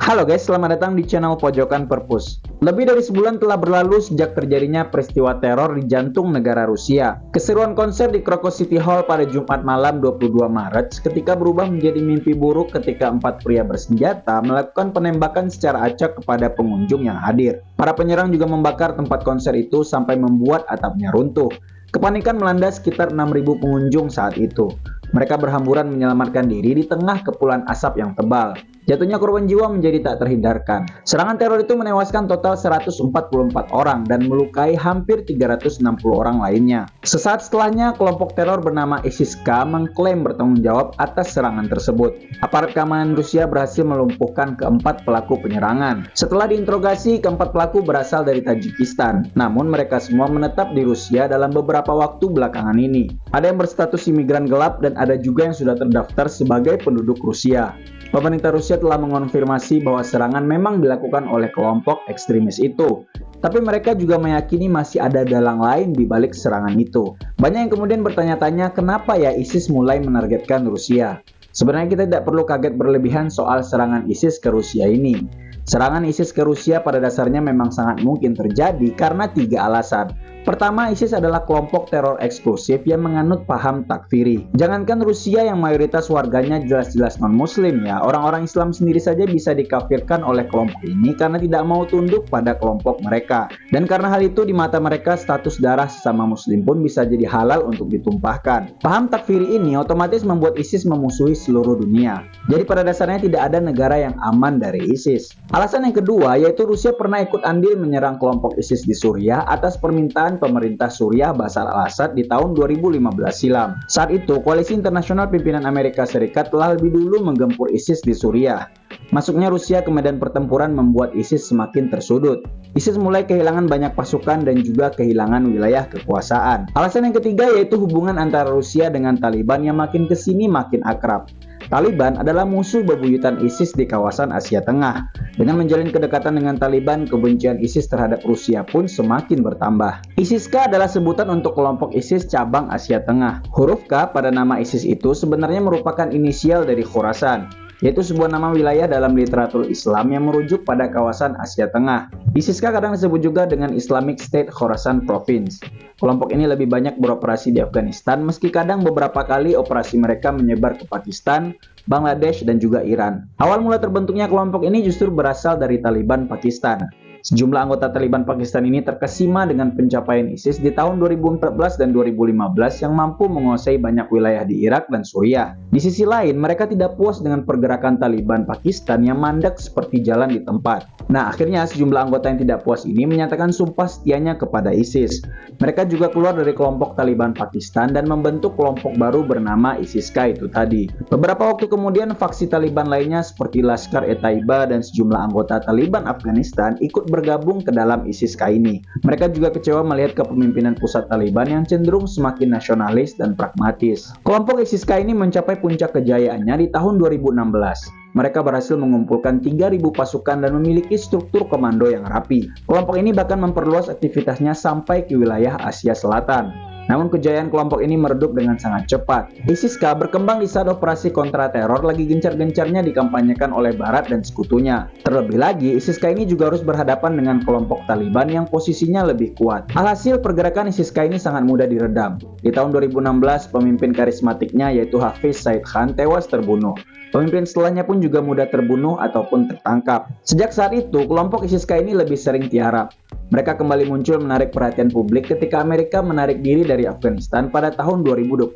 Halo guys, selamat datang di channel Pojokan Perpus. Lebih dari sebulan telah berlalu sejak terjadinya peristiwa teror di jantung negara Rusia. Keseruan konser di Krakow City Hall pada Jumat malam 22 Maret ketika berubah menjadi mimpi buruk ketika 4 pria bersenjata melakukan penembakan secara acak kepada pengunjung yang hadir. Para penyerang juga membakar tempat konser itu sampai membuat atapnya runtuh. Kepanikan melanda sekitar 6.000 pengunjung saat itu. Mereka berhamburan menyelamatkan diri di tengah kepulan asap yang tebal. Jatuhnya korban jiwa menjadi tak terhindarkan. Serangan teror itu menewaskan total 144 orang dan melukai hampir 360 orang lainnya. Sesaat setelahnya, kelompok teror bernama ISIS-K mengklaim bertanggung jawab atas serangan tersebut. Aparat keamanan Rusia berhasil melumpuhkan keempat pelaku penyerangan. Setelah diinterogasi, keempat pelaku berasal dari Tajikistan. Namun mereka semua menetap di Rusia dalam beberapa waktu belakangan ini. Ada yang berstatus imigran gelap dan ada juga yang sudah terdaftar sebagai penduduk Rusia. Pemerintah Rusia telah mengonfirmasi bahwa serangan memang dilakukan oleh kelompok ekstremis itu. Tapi mereka juga meyakini masih ada dalang lain di balik serangan itu. Banyak yang kemudian bertanya-tanya kenapa ya ISIS mulai menargetkan Rusia. Sebenarnya kita tidak perlu kaget berlebihan soal serangan ISIS ke Rusia ini. Serangan ISIS ke Rusia pada dasarnya memang sangat mungkin terjadi karena 3 alasan. Pertama, ISIS adalah kelompok teror eksklusif yang menganut paham takfiri. Jangankan Rusia yang mayoritas warganya jelas-jelas non-muslim ya, orang-orang Islam sendiri saja bisa dikafirkan oleh kelompok ini karena tidak mau tunduk pada kelompok mereka. Dan karena hal itu di mata mereka status darah sesama muslim pun bisa jadi halal untuk ditumpahkan. Paham takfiri ini otomatis membuat ISIS memusuhi seluruh dunia. Jadi pada dasarnya tidak ada negara yang aman dari ISIS. Alasan yang kedua yaitu Rusia pernah ikut andil menyerang kelompok ISIS di Suriah atas permintaan pemerintah Suriah Bashar al-Assad di tahun 2015 silam. Saat itu, koalisi internasional pimpinan Amerika Serikat telah lebih dulu menggempur ISIS di Suriah. Masuknya Rusia ke medan pertempuran membuat ISIS semakin tersudut. ISIS mulai kehilangan banyak pasukan dan juga kehilangan wilayah kekuasaan. Alasan yang ketiga yaitu hubungan antara Rusia dengan Taliban yang makin kesini makin akrab. Taliban adalah musuh bebuyutan ISIS di kawasan Asia Tengah. Dengan menjalin kedekatan dengan Taliban, kebencian ISIS terhadap Rusia pun semakin bertambah. ISIS-K adalah sebutan untuk kelompok ISIS cabang Asia Tengah. Huruf K pada nama ISIS itu sebenarnya merupakan inisial dari Khorasan, yaitu sebuah nama wilayah dalam literatur Islam yang merujuk pada kawasan Asia Tengah. ISIS-K kadang disebut juga dengan Islamic State Khorasan Province. Kelompok ini lebih banyak beroperasi di Afghanistan, meski kadang beberapa kali operasi mereka menyebar ke Pakistan, Bangladesh, dan juga Iran. Awal mula terbentuknya kelompok ini justru berasal dari Taliban Pakistan. Sejumlah anggota Taliban Pakistan ini terkesima dengan pencapaian ISIS di tahun 2014 dan 2015 yang mampu menguasai banyak wilayah di Irak dan Suriah. Di sisi lain, mereka tidak puas dengan pergerakan Taliban Pakistan yang mandek seperti jalan di tempat. Nah, akhirnya sejumlah anggota yang tidak puas ini menyatakan sumpah setianya kepada ISIS. Mereka juga keluar dari kelompok Taliban Pakistan dan membentuk kelompok baru bernama ISIS-K itu tadi. Beberapa waktu kemudian, faksi Taliban lainnya seperti Lashkar-e-Taiba dan sejumlah anggota Taliban Afghanistan ikut bergabung ke dalam ISIS-K ini. Mereka juga kecewa melihat kepemimpinan pusat Taliban yang cenderung semakin nasionalis dan pragmatis. Kelompok ISIS-K ini mencapai puncak kejayaannya di tahun 2016. Mereka berhasil mengumpulkan 3.000 pasukan dan memiliki struktur komando yang rapi. Kelompok ini bahkan memperluas aktivitasnya sampai ke wilayah Asia Selatan. Namun kejayaan kelompok ini meredup dengan sangat cepat. ISIS-K berkembang di saat operasi kontra teror lagi gencar-gencarnya dikampanyekan oleh Barat dan sekutunya. Terlebih lagi, ISIS-K ini juga harus berhadapan dengan kelompok Taliban yang posisinya lebih kuat. Alhasil, pergerakan ISIS-K ini sangat mudah diredam. Di tahun 2016, pemimpin karismatiknya yaitu Hafiz Said Khan tewas terbunuh. Pemimpin setelahnya pun juga mudah terbunuh ataupun tertangkap. Sejak saat itu, kelompok ISIS-K ini lebih sering tiarap. Mereka kembali muncul menarik perhatian publik ketika Amerika menarik diri dari Afghanistan pada tahun 2021.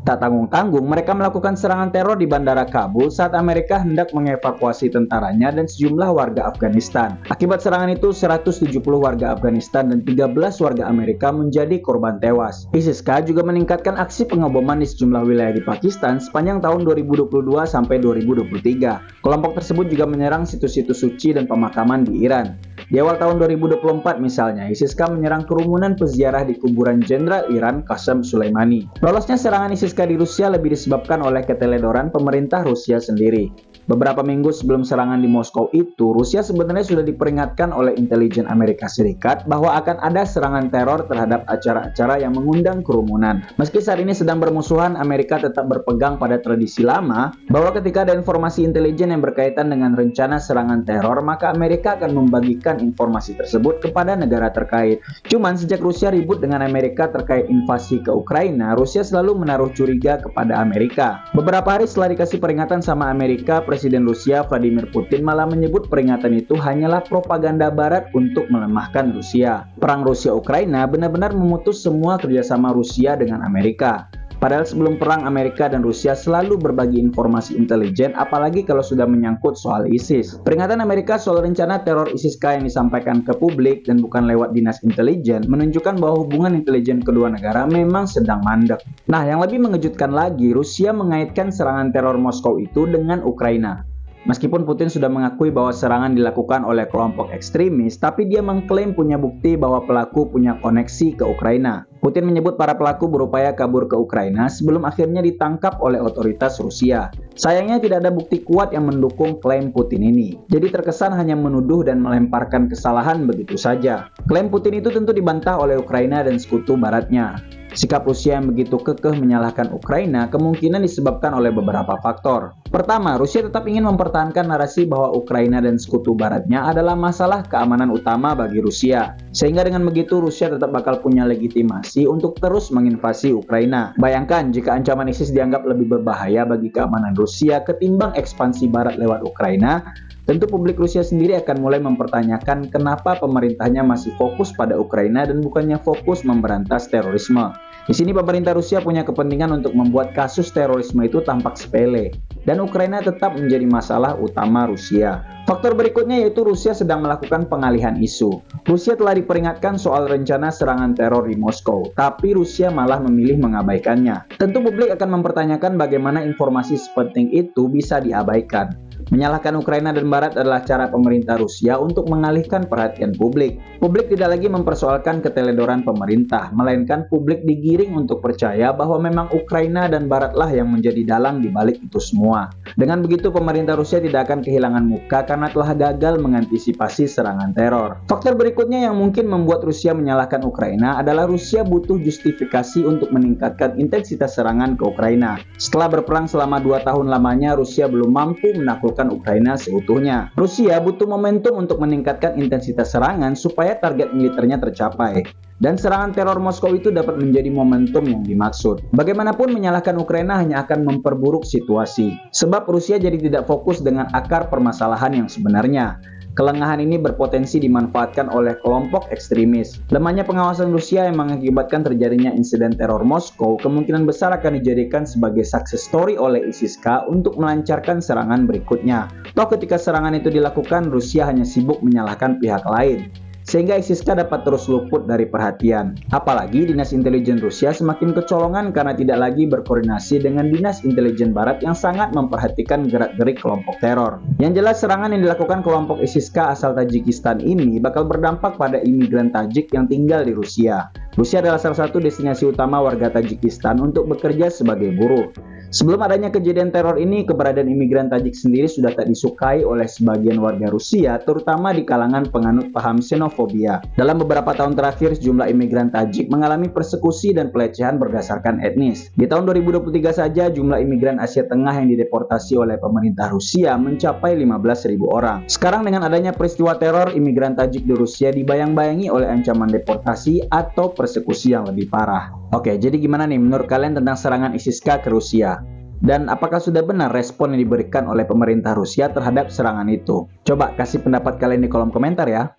Tak tanggung-tanggung, mereka melakukan serangan teror di Bandara Kabul saat Amerika hendak mengevakuasi tentaranya dan sejumlah warga Afghanistan. Akibat serangan itu, 170 warga Afghanistan dan 13 warga Amerika menjadi korban tewas. ISIS-K juga meningkatkan aksi pengeboman di sejumlah wilayah di Pakistan sepanjang tahun 2022 sampai 2023. Kelompok tersebut juga menyerang situs-situs suci dan pemakaman di Iran. Di awal tahun 2024 misalnya, ISIS-K menyerang kerumunan peziarah di kuburan Jenderal Iran Qasem Soleimani. Lolosnya serangan ISIS-K di Rusia lebih disebabkan oleh keteledoran pemerintah Rusia sendiri. Beberapa minggu sebelum serangan di Moskow itu, Rusia sebenarnya sudah diperingatkan oleh intelijen Amerika Serikat bahwa akan ada serangan teror terhadap acara-acara yang mengundang kerumunan. Meski saat ini sedang bermusuhan, Amerika tetap berpegang pada tradisi lama bahwa ketika ada informasi intelijen yang berkaitan dengan rencana serangan teror, maka Amerika akan membagikan informasi tersebut kepada negara terkait. Cuman sejak Rusia ribut dengan Amerika terkait invasi ke Ukraina, Rusia selalu menaruh curiga kepada Amerika. Beberapa hari setelah dikasih peringatan sama Amerika, Presiden Rusia Vladimir Putin malah menyebut peringatan itu hanyalah propaganda Barat untuk melemahkan Rusia. Perang Rusia-Ukraina benar-benar memutus semua kerjasama Rusia dengan Amerika. Padahal sebelum perang, Amerika dan Rusia selalu berbagi informasi intelijen, apalagi kalau sudah menyangkut soal ISIS. Peringatan Amerika soal rencana teror ISIS-K yang disampaikan ke publik dan bukan lewat dinas intelijen menunjukkan bahwa hubungan intelijen kedua negara memang sedang mandek. Nah, yang lebih mengejutkan lagi, Rusia mengaitkan serangan teror Moskow itu dengan Ukraina. Meskipun Putin sudah mengakui bahwa serangan dilakukan oleh kelompok ekstremis, tapi dia mengklaim punya bukti bahwa pelaku punya koneksi ke Ukraina. Putin menyebut para pelaku berupaya kabur ke Ukraina sebelum akhirnya ditangkap oleh otoritas Rusia. Sayangnya tidak ada bukti kuat yang mendukung klaim Putin ini. Jadi terkesan hanya menuduh dan melemparkan kesalahan begitu saja. Klaim Putin itu tentu dibantah oleh Ukraina dan sekutu baratnya. Sikap Rusia yang begitu kekeh menyalahkan Ukraina kemungkinan disebabkan oleh beberapa faktor. Pertama, Rusia tetap ingin mempertahankan narasi bahwa Ukraina dan sekutu baratnya adalah masalah keamanan utama bagi Rusia. Sehingga dengan begitu Rusia tetap bakal punya legitimasi untuk terus menginvasi Ukraina. Bayangkan jika ancaman ISIS dianggap lebih berbahaya bagi keamanan Rusia ketimbang ekspansi barat lewat Ukraina, tentu publik Rusia sendiri akan mulai mempertanyakan kenapa pemerintahnya masih fokus pada Ukraina dan bukannya fokus memberantas terorisme. Di sini pemerintah Rusia punya kepentingan untuk membuat kasus terorisme itu tampak sepele, dan Ukraina tetap menjadi masalah utama Rusia. Faktor berikutnya yaitu Rusia sedang melakukan pengalihan isu. Rusia telah diperingatkan soal rencana serangan teror di Moskow, tapi Rusia malah memilih mengabaikannya. Tentu publik akan mempertanyakan bagaimana informasi sepenting itu bisa diabaikan. Menyalahkan Ukraina dan Barat adalah cara pemerintah Rusia untuk mengalihkan perhatian publik. Publik tidak lagi mempersoalkan keteledoran pemerintah, melainkan publik digiring untuk percaya bahwa memang Ukraina dan Baratlah yang menjadi dalang di balik itu semua. Dengan begitu, pemerintah Rusia tidak akan kehilangan muka karena telah gagal mengantisipasi serangan teror. Faktor berikutnya yang mungkin membuat Rusia menyalahkan Ukraina adalah Rusia butuh justifikasi untuk meningkatkan intensitas serangan ke Ukraina. Setelah berperang selama 2 tahun lamanya, Rusia belum mampu menaklukkan Ukraina seutuhnya. Rusia butuh momentum untuk meningkatkan intensitas serangan supaya target militernya tercapai. Dan serangan teror Moskow itu dapat menjadi momentum yang dimaksud. Bagaimanapun menyalahkan Ukraina hanya akan memperburuk situasi. Sebab Rusia jadi tidak fokus dengan akar permasalahan yang sebenarnya. Kelengahan ini berpotensi dimanfaatkan oleh kelompok ekstremis. Lemahnya pengawasan Rusia yang mengakibatkan terjadinya insiden teror Moskow kemungkinan besar akan dijadikan sebagai success story oleh ISIS-K untuk melancarkan serangan berikutnya. Toh ketika serangan itu dilakukan, Rusia hanya sibuk menyalahkan pihak lain, sehingga ISIS-K dapat terus luput dari perhatian. Apalagi dinas intelijen Rusia semakin kecolongan karena tidak lagi berkoordinasi dengan dinas intelijen Barat yang sangat memperhatikan gerak-gerik kelompok teror. Yang jelas serangan yang dilakukan kelompok ISIS-K asal Tajikistan ini bakal berdampak pada imigran Tajik yang tinggal di Rusia. Rusia adalah salah satu destinasi utama warga Tajikistan untuk bekerja sebagai buruh. Sebelum adanya kejadian teror ini, keberadaan imigran Tajik sendiri sudah tak disukai oleh sebagian warga Rusia, terutama di kalangan penganut paham xenofobia. Dalam beberapa tahun terakhir, sejumlah imigran Tajik mengalami persekusi dan pelecehan berdasarkan etnis. Di tahun 2023 saja, jumlah imigran Asia Tengah yang dideportasi oleh pemerintah Rusia mencapai 15.000 orang. Sekarang dengan adanya peristiwa teror, imigran Tajik di Rusia dibayang-bayangi oleh ancaman deportasi atau persekusi yang lebih parah. Oke, jadi gimana nih menurut kalian tentang serangan ISIS-K ke Rusia? Dan apakah sudah benar respon yang diberikan oleh pemerintah Rusia terhadap serangan itu? Coba kasih pendapat kalian di kolom komentar ya.